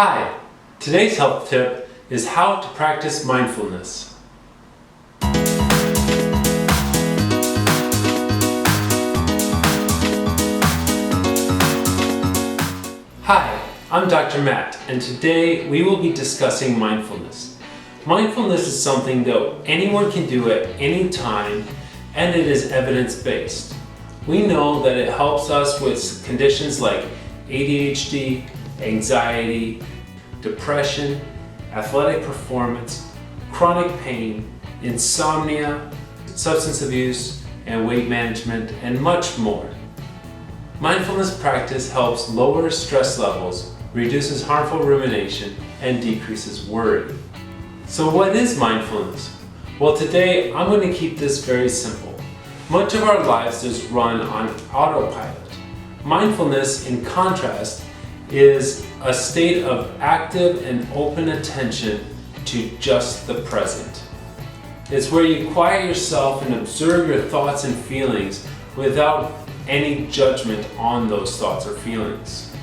Hi, today's health tip is how to practice mindfulness. Hi, I'm Dr. Matt, and today we will be discussing mindfulness. Mindfulness is something that anyone can do at any time, and it is evidence-based. We know that it helps us with conditions like ADHD, anxiety, depression, athletic performance, chronic pain, insomnia, substance abuse, and weight management, and much more. Mindfulness practice helps lower stress levels, reduces harmful rumination, and decreases worry. So what is mindfulness? Well, today I'm going to keep this very simple. Much of our lives is run on autopilot. Mindfulness, in contrast, is a state of active and open attention to just the present. It's where you quiet yourself and observe your thoughts and feelings without any judgment on those thoughts or feelings.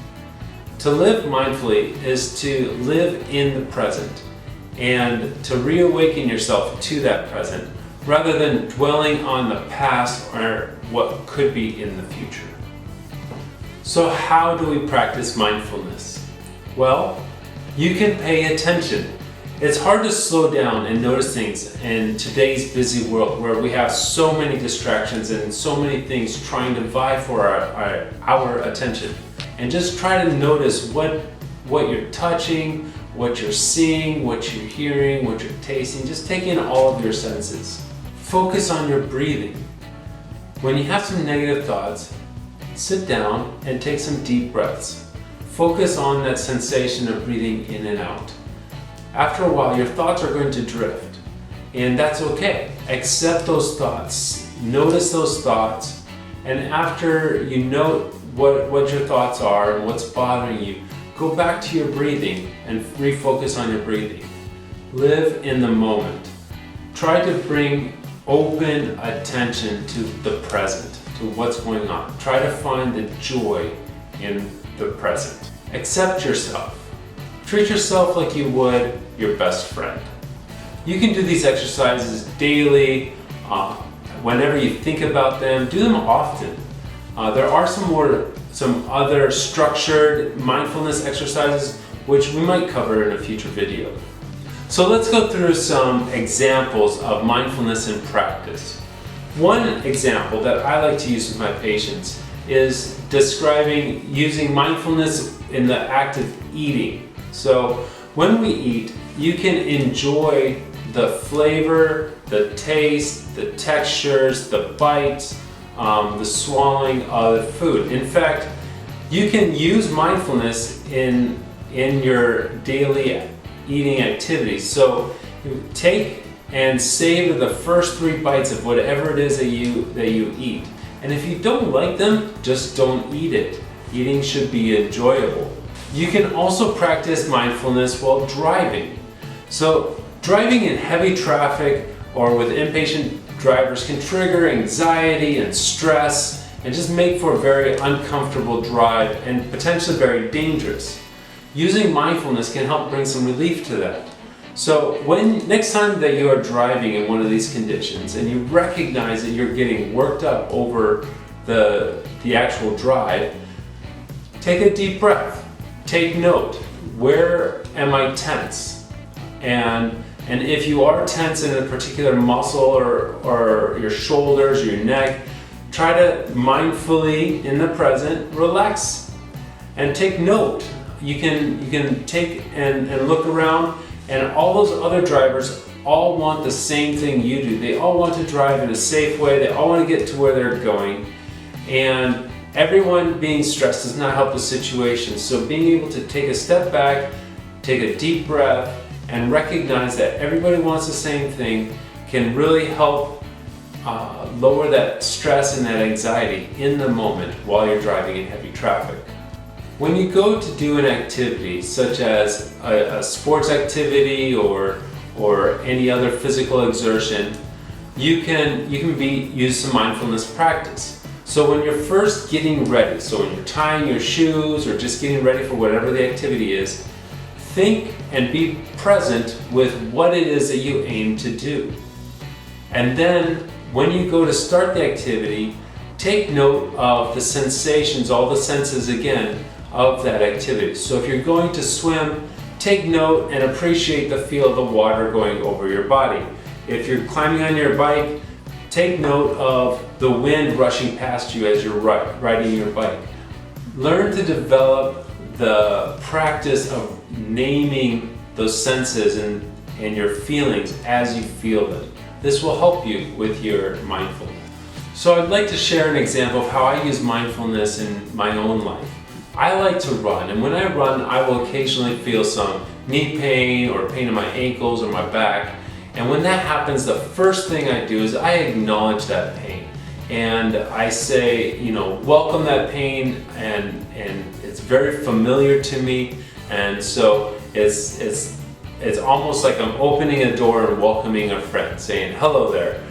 To live mindfully is to live in the present and to reawaken yourself to that present rather than dwelling on the past or what could be in the future. So how do we practice mindfulness? Well, you can pay attention. It's hard to slow down and notice things in today's busy world where we have so many distractions and so many things trying to vie for our attention. And just try to notice what you're touching, what you're seeing, what you're hearing, what you're tasting. Just take in all of your senses. Focus on your breathing. When you have some negative thoughts, sit down and take some deep breaths. Focus on that sensation of breathing in and out. After a while, your thoughts are going to drift, and that's okay. Accept those thoughts, notice those thoughts, and after you know what your thoughts are and what's bothering you, go back to your breathing and refocus on your breathing. Live in the moment. Try to bring open attention to the present, to what's going on. Try to find the joy in the present. Accept yourself. Treat yourself like you would your best friend. You can do these exercises daily, whenever you think about them. Do them often. There are some other structured mindfulness exercises which we might cover in a future video. So let's go through some examples of mindfulness in practice. One example that I like to use with my patients is describing using mindfulness in the act of eating. So when we eat, you can enjoy the flavor, the taste, the textures, the bites, the swallowing of the food. In fact, you can use mindfulness in your daily eating activities. So take and savor the first 3 bites of whatever it is that you eat. And if you don't like them, just don't eat it. Eating should be enjoyable. You can also practice mindfulness while driving. So driving in heavy traffic or with impatient drivers can trigger anxiety and stress and just make for a very uncomfortable drive and potentially very dangerous. Using mindfulness can help bring some relief to that. So next time that you are driving in one of these conditions and you recognize that you're getting worked up over the actual drive, take a deep breath. Take note, where am I tense? And if you are tense in a particular muscle or your shoulders or your neck, try to mindfully, in the present, relax and take note. You can take and look around, and all those other drivers all want the same thing you do. They all want to drive in a safe way. They all want to get to where they're going. And everyone being stressed does not help the situation. So being able to take a step back, take a deep breath, and recognize that everybody wants the same thing can really help lower that stress and that anxiety in the moment while you're driving in heavy traffic. When you go to do an activity such as a sports activity or any other physical exertion, you can use some mindfulness practice. So when you're first getting ready, so when you're tying your shoes or just getting ready for whatever the activity is, think and be present with what it is that you aim to do. And then when you go to start the activity, take note of the sensations, all the senses again, of that activity. So if you're going to swim, take note and appreciate the feel of the water going over your body. If you're climbing on your bike, take note of the wind rushing past you as you're riding your bike. Learn to develop the practice of naming those senses and your feelings as you feel them. This will help you with your mindfulness. So I'd like to share an example of how I use mindfulness in my own life. I like to run, and when I run, I will occasionally feel some knee pain or pain in my ankles or my back. And when that happens, the first thing I do is I acknowledge that pain. And I say, welcome that pain, and it's very familiar to me. And so it's almost like I'm opening a door and welcoming a friend, saying, hello there.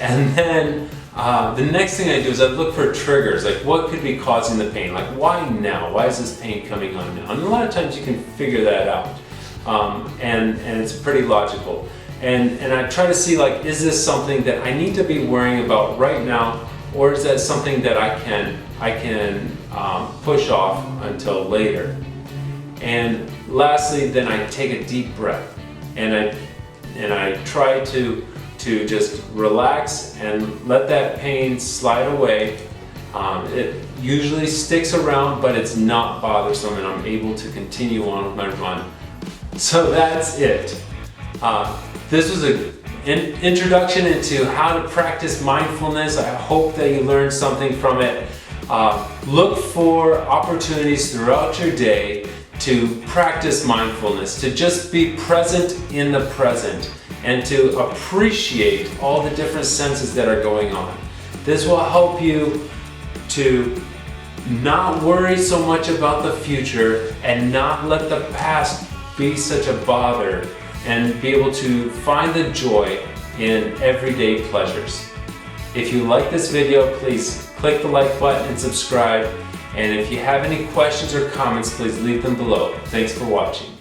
And then the next thing I do is I look for triggers, like what could be causing the pain? Like why now? Why is this pain coming on now? And a lot of times you can figure that out. And it's pretty logical. And I try to see, like, is this something that I need to be worrying about right now, or is that something that I can push off until later? And lastly, then I take a deep breath, and I try to just relax and let that pain slide away. It usually sticks around, but it's not bothersome, and I'm able to continue on with my run. So that's it. This was an introduction into how to practice mindfulness. I hope that you learned something from it. Look for opportunities throughout your day to practice mindfulness, to just be present in the present, and to appreciate all the different senses that are going on. This will help you to not worry so much about the future and not let the past be such a bother, and be able to find the joy in everyday pleasures. If you like this video, please click the like button and subscribe. And if you have any questions or comments, please leave them below. Thanks for watching.